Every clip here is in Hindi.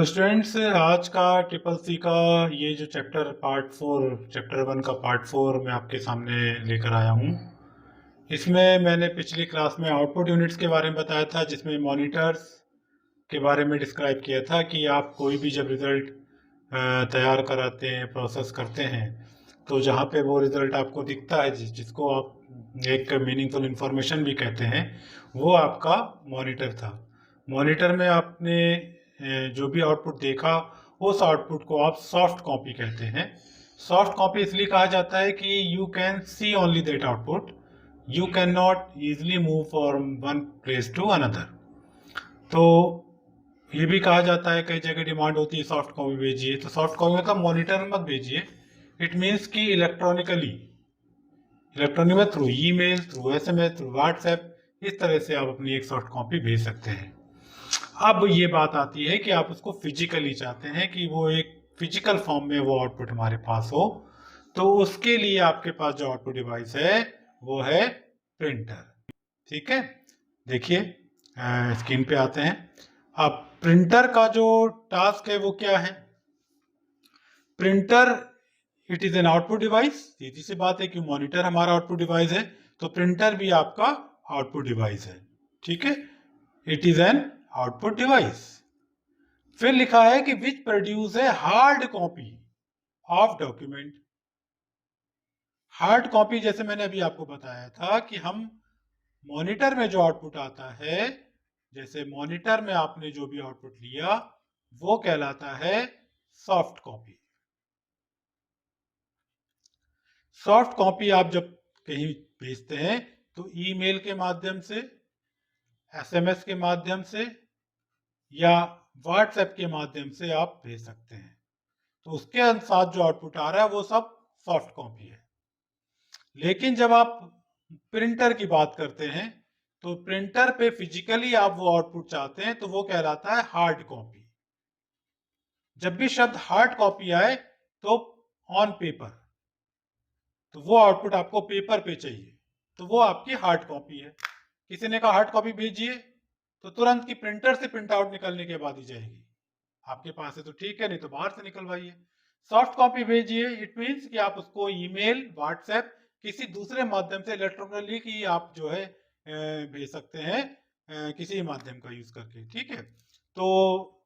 तो स्टूडेंट्स आज का ट्रिपल सी का ये जो चैप्टर वन का पार्ट फोर मैं आपके सामने लेकर आया हूँ। इसमें मैंने पिछली क्लास में आउटपुट यूनिट्स के बारे में बताया था, जिसमें मॉनिटर्स के बारे में डिस्क्राइब किया था कि आप कोई भी जब रिज़ल्ट तैयार कराते हैं, प्रोसेस करते हैं, तो जहाँ पे वो रिज़ल्ट आपको दिखता है, जिसको आप एक मीनिंगफुल इंफॉर्मेशन भी कहते हैं, वो आपका मॉनिटर था। मॉनिटर में आपने जो भी आउटपुट देखा, उस आउटपुट को आप सॉफ्ट कॉपी कहते हैं। सॉफ्ट कॉपी इसलिए कहा जाता है कि you can see only that output, you can not easily move from one place to another. तो ये भी कहा जाता है, कई जगह डिमांड होती है सॉफ्ट कॉपी भेजिए, तो सॉफ्ट कॉपी मतलब मॉनिटर में मत भेजिए। इट मीन्स कि इलेक्ट्रॉनिक में through email, through SMS, through WhatsApp, इस तरह से आप अपनी एक सॉफ्ट कॉपी भेज सकते हैं। अब ये बात आती है कि आप उसको फिजिकली चाहते हैं कि वो एक फिजिकल फॉर्म में वो आउटपुट हमारे पास हो, तो उसके लिए आपके पास जो आउटपुट डिवाइस है वो है प्रिंटर। ठीक है, देखिए स्क्रीन पे आते हैं। अब प्रिंटर का जो टास्क है वो क्या है? Printer it is an output device. सीधी सी बात है कि मॉनिटर हमारा आउटपुट डिवाइस है, तो प्रिंटर भी आपका आउटपुट डिवाइस है। ठीक है, it is an output device. फिर लिखा है कि which produce a hard copy of document. Hard copy जैसे मैंने अभी आपको बताया था कि हम मॉनिटर में जो आउटपुट आता है, जैसे मॉनिटर में आपने जो भी आउटपुट लिया वो कहलाता है सॉफ्ट कॉपी। सॉफ्ट कॉपी आप जब कहीं भेजते हैं तो ईमेल के माध्यम से, एसएमएस के माध्यम से या व्हाट्सएप के माध्यम से आप भेज सकते हैं, तो उसके साथ जो आउटपुट आ रहा है वो सब सॉफ्ट कॉपी है। लेकिन जब आप प्रिंटर की बात करते हैं तो प्रिंटर पे फिजिकली आप वो आउटपुट चाहते हैं, तो वो कहलाता है हार्ड कॉपी। जब भी शब्द हार्ड कॉपी आए तो ऑन पेपर, तो वो आउटपुट आपको पेपर पे चाहिए, तो वो आपकी हार्ड कॉपी है। किसी ने कहा हार्ड कॉपी भेजिए, तो तुरंत की प्रिंटर से प्रिंट आउट निकलने के बाद ही जाएगी। आपके पास है तो ठीक है, नहीं तो बाहर से निकलवाइए। सॉफ्ट कॉपी भेजिए, इट मीन्स कि आप उसको ईमेल, व्हाट्सएप, किसी दूसरे माध्यम से इलेक्ट्रॉनिकली की आप जो है भेज सकते हैं, किसी माध्यम का यूज करके। ठीक है, तो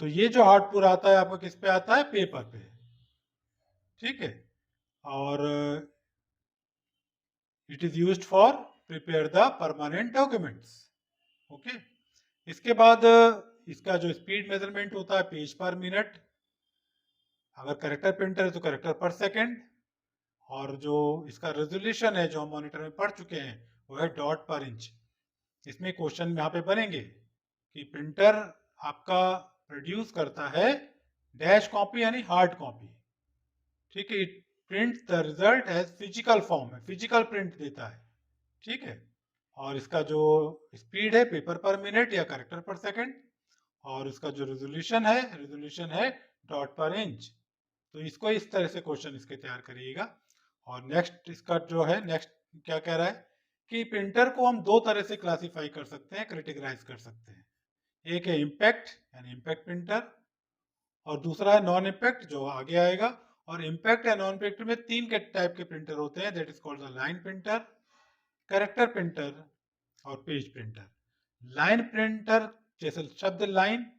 ये जो आउटपुट आता है आपका किस पे आता है? पेपर पे। ठीक है, और it is used for prepare the permanent documents. Okay, इसके बाद इसका जो स्पीड मेजरमेंट होता है पेज पर मिनट, अगर करेक्टर प्रिंटर है तो करेक्टर पर सेकंड, और जो इसका रेजोल्यूशन है जो हम मॉनिटर में पढ़ चुके हैं वो है डॉट पर इंच। इसमें क्वेश्चन यहाँ पे बनेंगे कि प्रिंटर आपका प्रोड्यूस करता है डैश कॉपी यानी हार्ड कॉपी। ठीक है, it print the result as physical form है, फिजिकल प्रिंट देता है। ठीक है, और इसका जो स्पीड है पेपर पर मिनट या करेक्टर पर सेकंड, और इसका जो रेजोल्यूशन है डॉट पर इंच। तो इसको इस तरह से क्वेश्चन इसके तैयार करिएगा। और नेक्स्ट इसका जो है, नेक्स्ट क्या कह रहा है कि प्रिंटर को हम दो तरह से क्लासिफाई कर सकते हैं, कैटेगराइज कर सकते हैं। एक है इम्पैक्ट यानी इम्पैक्ट प्रिंटर, और दूसरा है नॉन इम्पैक्ट जो आगे आएगा। और इम्पैक्ट या नॉन इम्पैक्ट में तीन के टाइप के प्रिंटर होते हैं, that is called the line printer, character printer और पेज प्रिंटर। लाइन प्रिंटर जैसे शब्द line,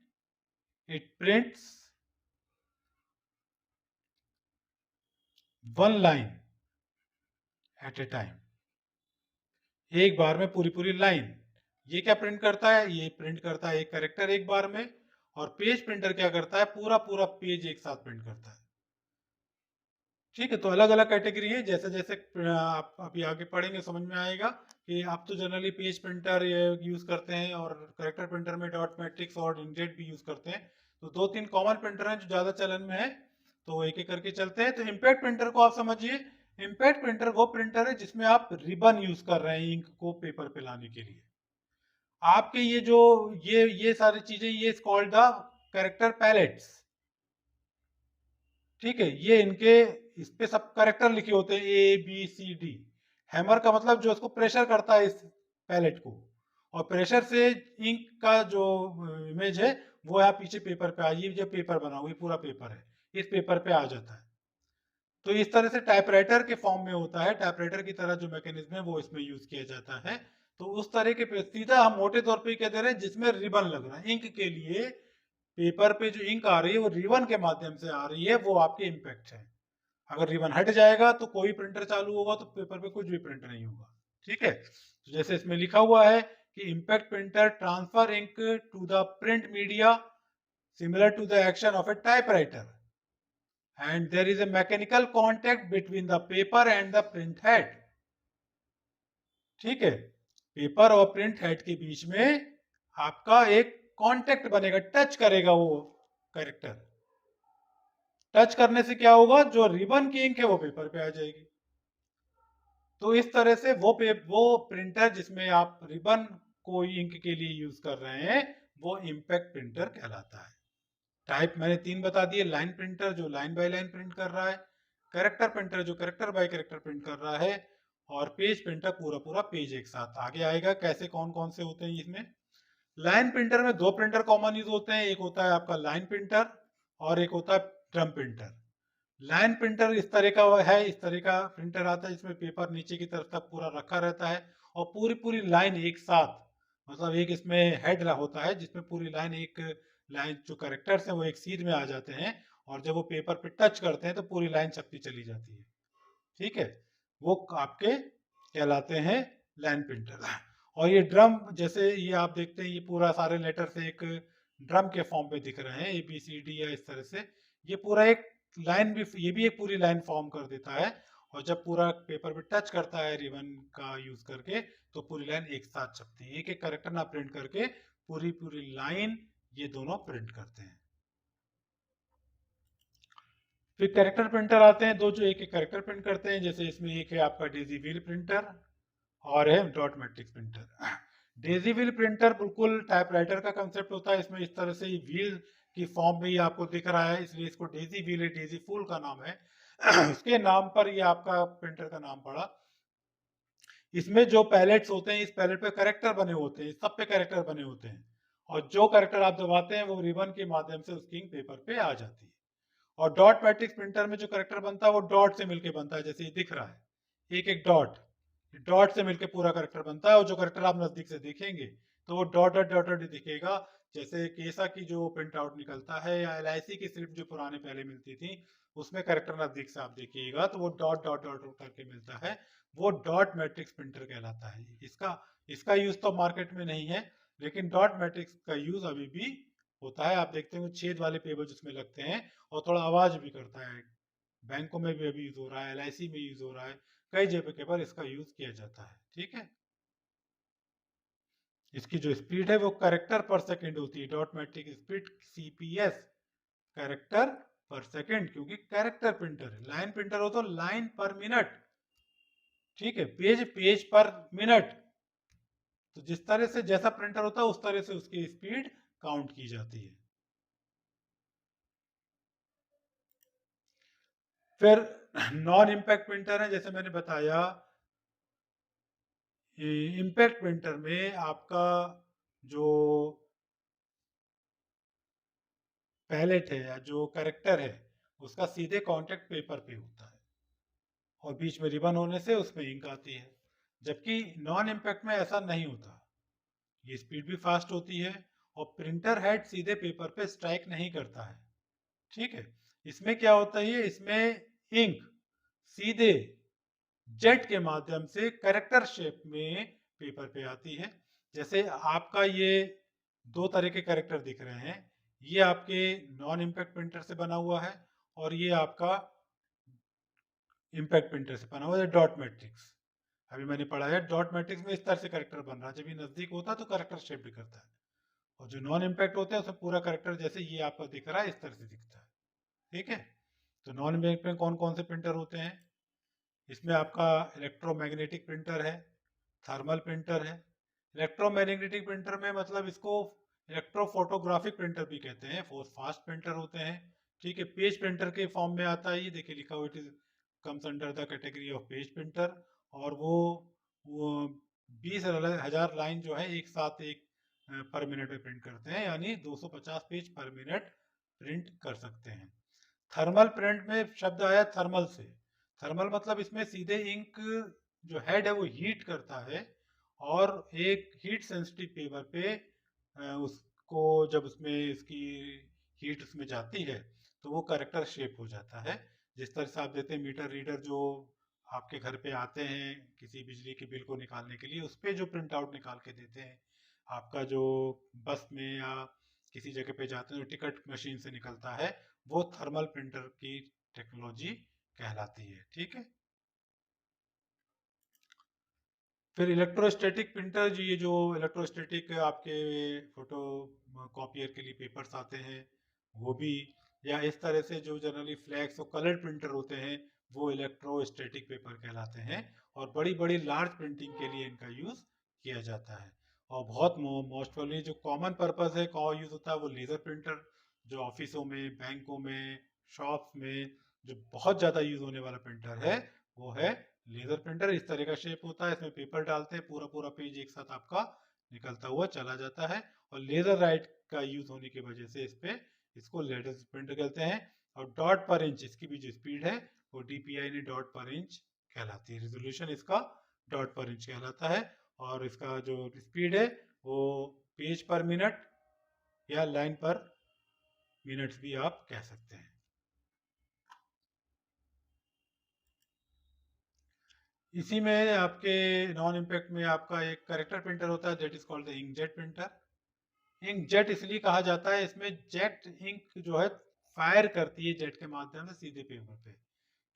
it prints one line at A time, एक बार में पूरी पूरी लाइन। ये क्या प्रिंट करता है? ये प्रिंट करता है एक कैरेक्टर एक बार में। और पेज प्रिंटर क्या करता है? पूरा पूरा पेज एक साथ प्रिंट करता है। ठीक है, तो अलग अलग कैटेगरी है, जैसे जैसे आप अभी आगे पढ़ेंगे समझ में आएगा कि आप तो जनरली पेज प्रिंटर यूज करते हैं, और कैरेक्टर प्रिंटर में डॉट मैट्रिक्स और इंकजेट भी यूज करते हैं। तो दो तीन कॉमन प्रिंटर हैं जो ज्यादा चलन में है, तो एक एक करके चलते हैं। तो इम्पैक्ट प्रिंटर को आप समझिए, इम्पैक्ट प्रिंटर वो प्रिंटर है जिसमें आप रिबन यूज कर रहे हैं इंक को पेपर पे लाने के लिए। आपके ये जो ये सारी चीजें, ये कॉल्ड द कैरेक्टर पैलेट्स। ठीक है, ये इनके इस पे सब कैरेक्टर लिखे होते हैं A B C D। Hammer का मतलब जो उसको प्रेशर करता है इस पैलेट को, और प्रेशर से इंक का जो इमेज है वो यहाँ पीछे पेपर पे ये जो पेपर बना हुआ, ये पूरा पेपर है, इस पेपर पे आ जाता है। तो इस तरह से टाइपराइटर के फॉर्म में होता है, टाइपराइटर की तरह जो मैकेनिज्म है वो इसमें यूज किया जाता है। तो उस तरह के पे सीधा हम मोटे तौर पे कह दे रहे हैं जिसमें रिबन लग रहा है। इंक के लिए पेपर पे जो इंक आ रही है वो रिबन के माध्यम से आ रही है, वो आपके इम्पैक्ट है। अगर रिबन हट जाएगा तो कोई प्रिंटर चालू होगा तो पेपर पे कुछ भी प्रिंट नहीं होगा। ठीक है, तो जैसे इसमें लिखा हुआ है कि impact printer transfer ink to the print media similar to the action of a typewriter and there is a mechanical contact between the paper and the print head। ठीक है, पेपर और प्रिंट हेड के बीच में आपका एक कांटेक्ट बनेगा, टच करेगा वो कैरेक्टर। टच करने से क्या होगा, जो रिबन की इंक है वो पेपर पे आ जाएगी। तो इस तरह से वो प्रिंटर जिसमें आप रिबन को इंक के लिए यूज कर रहे हैं वो इम्पैक्ट प्रिंटर कहलाता है। टाइप मैंने 3 बता दिए, लाइन प्रिंटर जो लाइन बाय लाइन प्रिंट कर रहा है, कैरेक्टर प्रिंटर जो कैरेक्टर बाय कैरेक्टर प्रिंट कर रहा है, और पेज प्रिंटर पूरा पूरा पेज एक साथ। आगे आएगा कैसे कौन कौन से होते हैं इसमें। लाइन प्रिंटर में 2 प्रिंटर कॉमन यूज होते हैं, एक होता है आपका लाइन प्रिंटर और एक होता है ड्रम प्रिंटर। लाइन प्रिंटर इस तरह का है, इस तरह का प्रिंटर आता है जिसमें पेपर नीचे की तरफ तक पूरा रखा रहता है और पूरी पूरी लाइन एक साथ, मतलब एक इसमें हेड होता है जिसमें पूरी लाइन एक लाइन जो कैरेक्टर्स हैं वो एक सीध में आ जाते हैं और जब वो पेपर पे टच करते हैं तो पूरी लाइन छपती चली जाती है। ठीक है, वो आपके कहलाते हैं लाइन प्रिंटर। और ये ड्रम जैसे ये आप देखते हैं ये पूरा सारे लेटर से एक ड्रम के फॉर्म पे दिख रहे हैं, ABCD या इस तरह से, ये पूरा एक लाइन भी, ये भी एक पूरी लाइन फॉर्म कर देता है और जब पूरा पेपर पे टच करता है रिबन का यूज करके तो पूरी लाइन एक साथ छपती है। एक एक कैरेक्टर ना प्रिंट करके पूरी पूरी लाइन ये दोनों प्रिंट करते हैं। फिर कैरेक्टर प्रिंटर आते हैं दो जो एक एक कैरेक्टर प्रिंट करते हैं, जैसे इसमें एक है आपका डेजी व्हील प्रिंटर और है dot matrix printer. Daisy wheel printer बिल्कुल टाइपराइटर का कंसेप्ट होता है, इसमें इस तरह से व्हील की फॉर्म में ही आपको दिख रहा है इसलिए इसको डेजी व्हील है, डेजी फूल का नाम है। उसके नाम पर ये आपका प्रिंटर का नाम पड़ा। इसमें जो पैलेट्स होते हैं इस पैलेट पे कैरेक्टर बने होते हैं, सब पे कैरेक्टर बने होते हैं और जो कैरेक्टर आप दबाते हैं वो रिबन के माध्यम से उसकी इंक पेपर पे आ जाती है। और डॉट मैट्रिक्स प्रिंटर में जो कैरेक्टर बनता है वो डॉट से मिलके बनता है, जैसे ये दिख रहा है एक एक डॉट, डॉट से मिलके पूरा कैरेक्टर बनता है और जो कैरेक्टर आप नजदीक से देखेंगे तो वो डॉट डॉट डॉट डॉट दिखेगा। जैसे केसा की जो प्रिंट आउट निकलता है या LIC की स्लिप जो पुराने पहले मिलती थी उसमें कैरेक्टर नजदीक से आप देखिएगा तो वो डॉट डॉट डॉट करके मिलता है, वो डॉट मैट्रिक्स प्रिंटर कहलाता है। इसका इसका यूज तो मार्केट में नहीं है लेकिन डॉट मैट्रिक्स का यूज अभी भी होता है। आप देखते हैं छेद वाले पेपर जिसमें लगते हैं और थोड़ा आवाज भी करता है, बैंकों में भी अभी यूज हो रहा है, LIC में यूज हो रहा है, कई जगह के पर इसका यूज किया जाता है। ठीक है, इसकी जो स्पीड है वो कैरेक्टर पर सेकंड होती है, dot matric speed CPS, character पर सेकंड, क्योंकि कैरेक्टर प्रिंटर है। लाइन प्रिंटर हो तो लाइन पर मिनट, ठीक है, पेज पेज पर मिनट। तो जिस तरह से जैसा प्रिंटर होता है उस तरह से उसकी स्पीड काउंट की जाती है। फिर नॉन इम्पैक्ट प्रिंटर है, जैसे मैंने बताया इम्पैक्ट प्रिंटर में आपका जो पैलेट है या जो कैरेक्टर है उसका सीधे कांटेक्ट पेपर पे होता है और बीच में रिबन होने से उसमें इंक आती है, जबकि नॉन इम्पैक्ट में ऐसा नहीं होता। ये स्पीड भी फास्ट होती है और प्रिंटर हेड सीधे पेपर पे स्ट्राइक नहीं करता है। ठीक है, इसमें क्या होता है, इसमें इंक सीधे जेट के माध्यम से कैरेक्टर शेप में पेपर पे आती है। जैसे आपका ये दो तरह के कैरेक्टर दिख रहे हैं, ये आपके नॉन इम्पैक्ट प्रिंटर से बना हुआ है और ये आपका इम्पैक्ट प्रिंटर से बना हुआ है डॉट मैट्रिक्स। अभी मैंने पढ़ा है डॉट मैट्रिक्स में इस तरह से कैरेक्टर बन रहा है, जब ये नजदीक होता है तो कैरेक्टर शेप भी करता है और जो नॉन इम्पैक्ट होते हैं उसमें पूरा कैरेक्टर जैसे ये आपका दिख रहा है इस तरह से दिखता है। ठीक है, तो नॉन इम्पैक्ट में कौन कौन से प्रिंटर होते हैं, इसमें आपका इलेक्ट्रोमैग्नेटिक प्रिंटर है, थर्मल प्रिंटर है। इलेक्ट्रोमैग्नेटिक प्रिंटर में मतलब इसको इलेक्ट्रोफोटोग्राफिक प्रिंटर भी कहते हैं, फास्ट प्रिंटर होते हैं। ठीक है, पेज प्रिंटर के फॉर्म में आता है, ये देखिए लिखा हुआ it is comes under the category of page printer. और वो 20,000 लाइन जो है एक साथ एक पर मिनट में प्रिंट करते हैं, यानी 250 पेज पर मिनट प्रिंट कर सकते हैं। थर्मल प्रिंट में शब्द आया थर्मल से। थर्मल मतलब इसमें सीधे इंक जो हेड है वो हीट करता है और एक हीट सेंसिटिव पेपर पे उसको जब उसमें इसकी हीट उसमें जाती है तो वो करेक्टर शेप हो जाता है। जिस तरह से आप देते हैं मीटर रीडर जो आपके घर पे आते हैं किसी बिजली के बिल को निकालने के लिए, उस पे जो प्रिंट आउट निकाल के देते हैं, आपका जो बस में या किसी जगह पे जाते हैं जो टिकट मशीन से निकलता है, वो थर्मल प्रिंटर की टेक्नोलॉजी कहलाती है। ठीक है। फिर इलेक्ट्रोस्टैटिक प्रिंटर, जो ये जो इलेक्ट्रोस्टैटिक आपके फोटो कॉपियर के लिए पेपर्स आते हैं वो भी, या इस तरह से जो जनरली फ्लैक्स और कलर प्रिंटर होते हैं वो इलेक्ट्रोस्टैटिक पेपर कहलाते हैं। और बड़ी बड़ी लार्ज प्रिंटिंग के लिए इनका यूज किया जाता है। और बहुत मोस्टली जो कॉमन पर्पस है का यूज होता है वो लेजर प्रिंटर, जो ऑफिसों में, बैंकों में, शॉप्स में जो बहुत ज़्यादा यूज होने वाला प्रिंटर है वो है लेजर प्रिंटर। इस तरह का शेप होता है, इसमें पेपर डालते हैं, पूरा पूरा पेज एक साथ आपका निकलता हुआ चला जाता है। और लेजर राइट का यूज होने की वजह से इस पे इसको लेजर प्रिंटर कहते हैं। और डॉट पर इंच इसकी भी जो स्पीड है वो DPI ने डॉट पर इंच कहलाती है। रेजोल्यूशन इसका डॉट पर इंच कहलाता है। और इसका जो स्पीड है वो पेज पर मिनट या लाइन पर मिनट्स भी आप कह सकते हैं। इसी में आपके नॉन इम्पैक्ट में आपका एक करेक्टर प्रिंटर होता है, that is called the inkjet printer. Inkjet इसलिए कहा जाता है, इसमें जेट इंक जो है फायर करती है जेट के माध्यम से सीधे पेपर पे।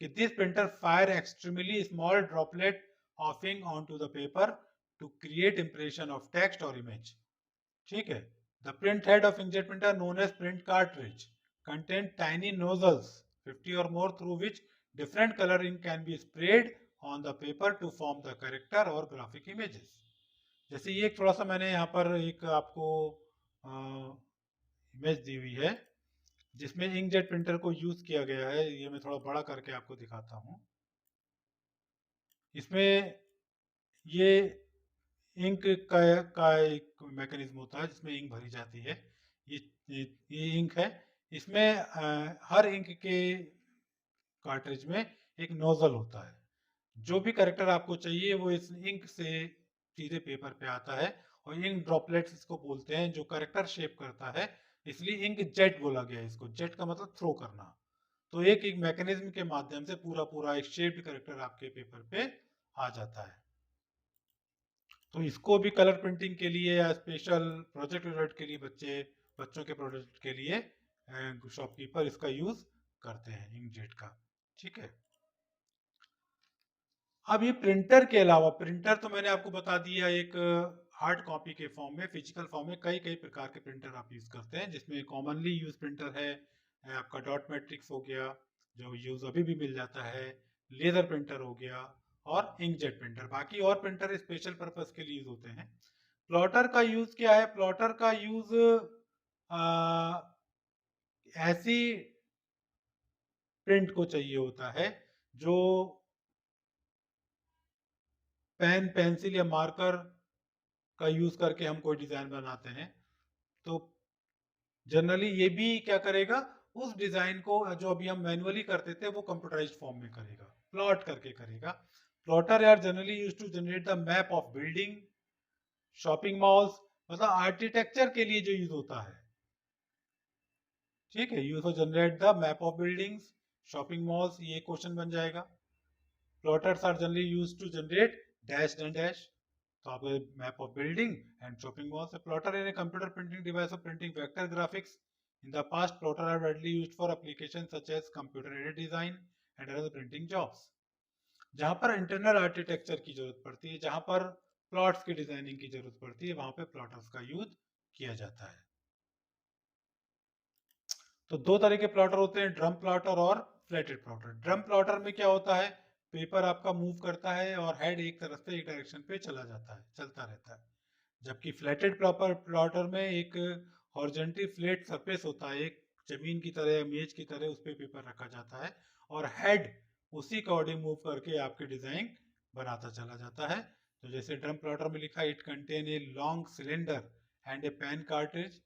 कि this printer fire extremely small droplet of ink on to the paper to create impression of text और इमेज। ठीक है। The print head of inkjet printer known as print cartridge contain tiny nozzles 50 or more through which different color ink can be sprayed on the paper to form the character और graphic images। जैसे ये थोड़ा सा मैंने यहाँ पर एक आपको इमेज दी हुई है जिसमें इंकजेट प्रिंटर को यूज किया गया है। ये मैं थोड़ा बड़ा करके आपको दिखाता हूँ। इसमें ये इंक का एक मैकेनिज्म होता है जिसमें इंक भरी जाती है। ये इंक है। इसमें हर इंक के कार्ट्रिज में एक नोजल होता है। जो भी करेक्टर आपको चाहिए वो इस इंक से सीधे पेपर पे आता है। और इंक ड्रॉपलेट्स इसको बोलते हैं जो करेक्टर शेप करता है, इसलिए इंक जेट बोला गया है इसको। जेट का मतलब थ्रो करना। तो एक एक मैकेनिज्म के माध्यम से पूरा पूरा एक शेप्ड करेक्टर आपके पेपर पे आ जाता है। तो इसको भी कलर प्रिंटिंग के लिए या स्पेशल प्रोजेक्ट के लिए बच्चों के प्रोजेक्ट के लिए शॉपकीपर इसका यूज करते हैं इंकजेट का। ठीक है। अब ये प्रिंटर के अलावा, प्रिंटर तो मैंने आपको बता दिया एक हार्ड कॉपी के फॉर्म में, फिजिकल फॉर्म में कई कई प्रकार के प्रिंटर आप यूज करते हैं, जिसमें कॉमनली यूज प्रिंटर है आपका डॉट मैट्रिक्स हो गया जो यूज अभी भी मिल जाता है, लेजर प्रिंटर हो गया और इंकजेट प्रिंटर। बाकी और प्रिंटर स्पेशल पर्पस के लिए यूज होते हैं। प्लॉटर का यूज क्या है? प्लॉटर का यूज ऐसी प्रिंट को चाहिए होता है जो पेन, पेंसिल या मार्कर का यूज करके हम कोई डिजाइन बनाते हैं। तो जनरली ये भी क्या करेगा, उस डिजाइन को जो अभी हम मैनुअली करते थे वो कंप्यूटराइज्ड फॉर्म में करेगा, प्लॉट करके करेगा। प्लॉटर यार generally use to generate the map of building, shopping malls, मतलब आर्किटेक्चर के लिए जो यूज होता है। ठीक है। Use to generate the map of buildings, shopping malls, ये क्वेश्चन बन जाएगा। Plotters are generally use to generate dash and dash, तो आपको map of building and shopping malls. Plotter in a computer printing device of printing vector graphics. In the past, plotter are widely used for applications such as computer-aided design and other printing jobs। जहां पर इंटरनल आर्किटेक्चर की जरूरत पड़ती है, जहां पर प्लॉट्स की डिजाइनिंग की जरूरत पड़ती है, वहां पे प्लॉटर्स का यूज किया जाता है। तो दो तरह के प्लॉटर होते हैं, ड्रम प्लॉटर और फ्लैटेड प्लॉटर। ड्रम प्लॉटर में क्या होता है, पेपर आपका मूव करता है और हेड एक तरफ से एक डायरेक्शन पे चला जाता है, चलता रहता है। जबकि फ्लैटेड प्रॉपर प्लॉटर में एक हॉरिजॉन्टली फ्लैट सरफेस होता है, एक जमीन की तरह, मेज की तरह उस पर पेपर रखा जाता है और हेड उसी अकॉर्डिंग मूव करके आपकी डिजाइन बनाता चला जाता है। तो जैसे ड्रम प्लॉटर में लिखा है, it contain a long cylinder and a pen cartridge,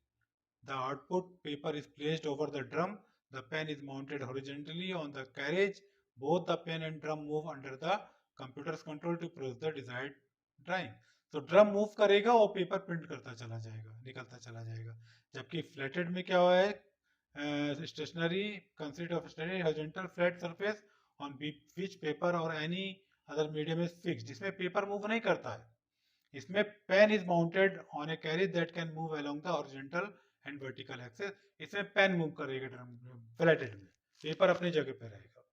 the output paper is placed over the drum, the pen is mounted horizontally on the carriage, both the pen and drum move under the computer's control to produce the desired drawing. तो ड्रम मूव करेगा और पेपर प्रिंट करता चला जाएगा, निकलता चला जाएगा। जबकि फ्लैटेड में क्या हुआ है, stationary consist of stationary horizontal flat surface on which paper और any other medium is fixed, जिसमें पेपर मूव नहीं करता है। इसमें pen is mounted on a carriage that can move along the horizontal and vertical axis. इसमें पेन मूव करेगा ड्रम, फ्लैटेड में पेपर अपनी जगह पे रहेगा।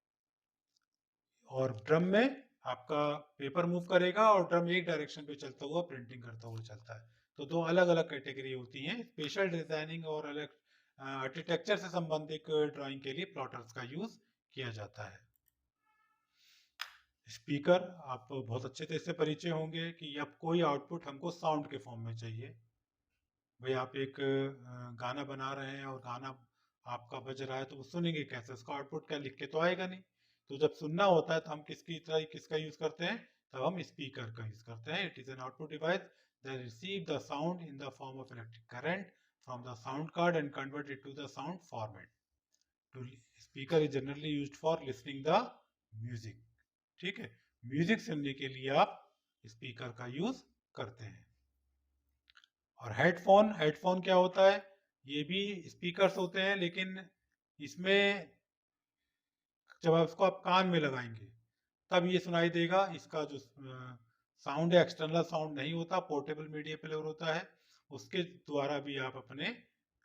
और ड्रम में आपका पेपर मूव करेगा और ड्रम एक डायरेक्शन पे चलता हुआ प्रिंटिंग करता हुआ चलता है। तो दो अलग अलग कैटेगरी होती हैं। स्पेशल डिजाइनिंग और अलग आर्किटेक्चर से संबंधित ड्राइंग के लिए प्लॉटर्स का यूज किया जाता है। स्पीकर, आप बहुत अच्छे से इससे परिचय होंगे कि अब कोई आउटपुट हमको साउंड के फॉर्म में चाहिए। भाई आप एक गाना बना रहे हैं और गाना आपका बज रहा है, तो वो सुनेंगे कैसे, उसका आउटपुट क्या, लिख के तो आएगा नहीं। तो जब सुनना होता है तो हम किसका यूज करते हैं, तब हम स्पीकर का यूज करते हैं। It is an output device that receive the sound in the form of electric current from the sound card and convert it to the sound format. तो speaker is generally used for listening the music. ठीक है, म्यूजिक सुनने के लिए आप स्पीकर का यूज करते हैं। और हेडफोन, हेडफोन क्या होता है, ये भी स्पीकर्स होते हैं, लेकिन इसमें जब आप इसको आप कान में लगाएंगे तब ये सुनाई देगा। इसका जो साउंड है एक्सटर्नल साउंड नहीं होता, पोर्टेबल मीडिया प्लेयर होता है, उसके द्वारा भी आप अपने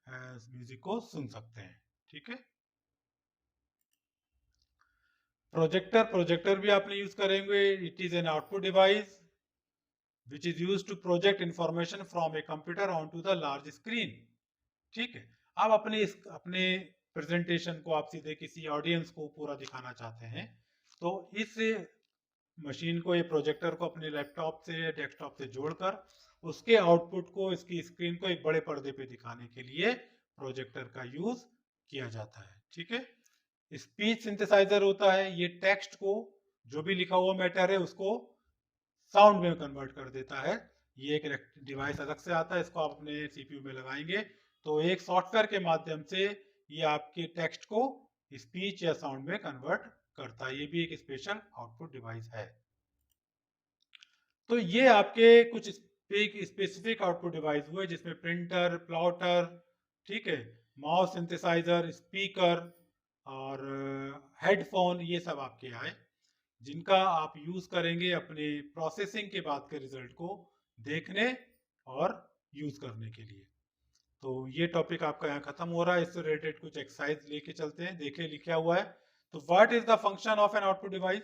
म्यूजिक को सुन सकते हैं। ठीक है, प्रोजेक्टर, प्रोजेक्टर भी आपने यूज करेंगे। It is an output device which is used to project information from a computer onto the large screen। ठीक है, आप अपने प्रेजेंटेशन को आप सीधे किसी ऑडियंस को पूरा दिखाना चाहते हैं, तो इस मशीन को, ये प्रोजेक्टर को अपने लैपटॉप से, डेस्कटॉप से जोड़कर उसके आउटपुट को, इसकी स्क्रीन को एक बड़े पर्दे पे दिखाने के लिए प्रोजेक्टर का यूज किया जाता है। ठीक है, स्पीच सिंथेसाइजर होता है, ये टेक्स्ट को, जो भी लिखा हुआ मैटर है उसको साउंड में कन्वर्ट कर देता है। ये एक डिवाइस अलग से आता है, इसको आप अपने सीपीयू में लगाएंगे तो एक सॉफ्टवेयर के माध्यम से ये आपके टेक्स्ट को स्पीच या साउंड में कन्वर्ट करता है। ये भी एक स्पेशल आउटपुट डिवाइस है। तो ये आपके कुछ स्पेसिफिक आउटपुट डिवाइस हुए, जिसमें प्रिंटर, प्लॉटर, ठीक है, माउस सिंथेसाइजर, स्पीकर और हेडफोन, ये सब आपके आए, जिनका आप यूज करेंगे अपने प्रोसेसिंग के बाद के रिजल्ट को देखने और यूज करने के लिए। तो ये टॉपिक आपका यहाँ खत्म हो रहा है। इससे रिलेटेड कुछ एक्सरसाइज लेके चलते हैं। देखिए लिखा हुआ है, तो what is the function of an output device?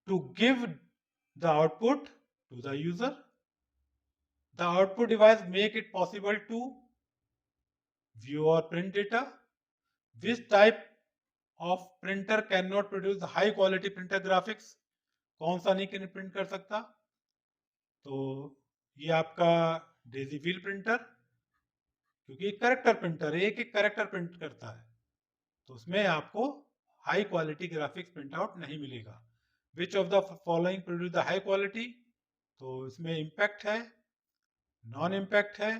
To give the output to the user. The output device make it possible to view और print data. Which type of printer can not produce high quality printer graphics? कौन सा नहीं प्रिंट कर सकता? तो ये आपका डेजी व्हील प्रिंटर, क्योंकि कैरेक्टर प्रिंटर है, एक एक कैरेक्टर प्रिंट करता है, तो उसमें आपको high quality graphics print out नहीं मिलेगा। Which of the following produce the high quality? तो इसमें इम्पैक्ट है, नॉन इम्पैक्ट है,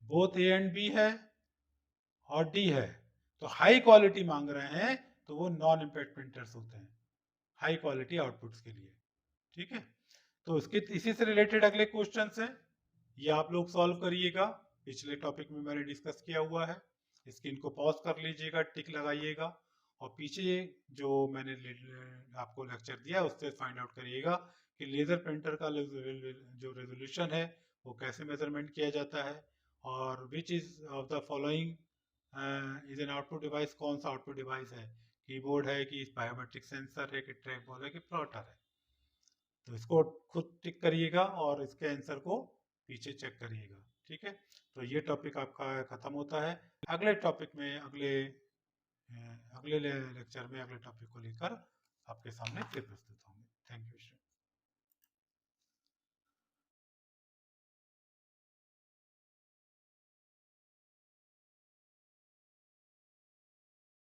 बोथ ए एंड बी है और डी है। तो हाई क्वालिटी मांग रहे हैं तो वो नॉन इम्पैक्ट प्रिंटर्स होते हैं हाई क्वालिटी आउटपुट्स के लिए। ठीक है, तो इसके इसी से रिलेटेड अगले क्वेश्चंस हैं, ये आप लोग सॉल्व करिएगा। पिछले टॉपिक में मैंने डिस्कस किया हुआ है, स्क्रीन को पॉज कर लीजिएगा, टिक लगाइएगा और पीछे जो मैंने आपको लेक्चर दिया उससे फाइंड आउट करिएगा कि लेजर प्रिंटर का जो रेजोल्यूशन है वो कैसे मेजरमेंट किया जाता है, और which is of the following is an output device, कौन सा आउटपुट डिवाइस है, कीबोर्ड है कि बायोमेट्रिक सेंसर है कि ट्रैक बॉल है कि प्लॉटर है। तो इसको खुद टिक करिएगा और इसके आंसर को पीछे चेक करिएगा। ठीक है, तो ये टॉपिक आपका खत्म होता है। अगले टॉपिक में, अगले लेक्चर में अगले टॉपिक को लेकर आपके सामने फिर प्रस्तुत होंगे। Thank you.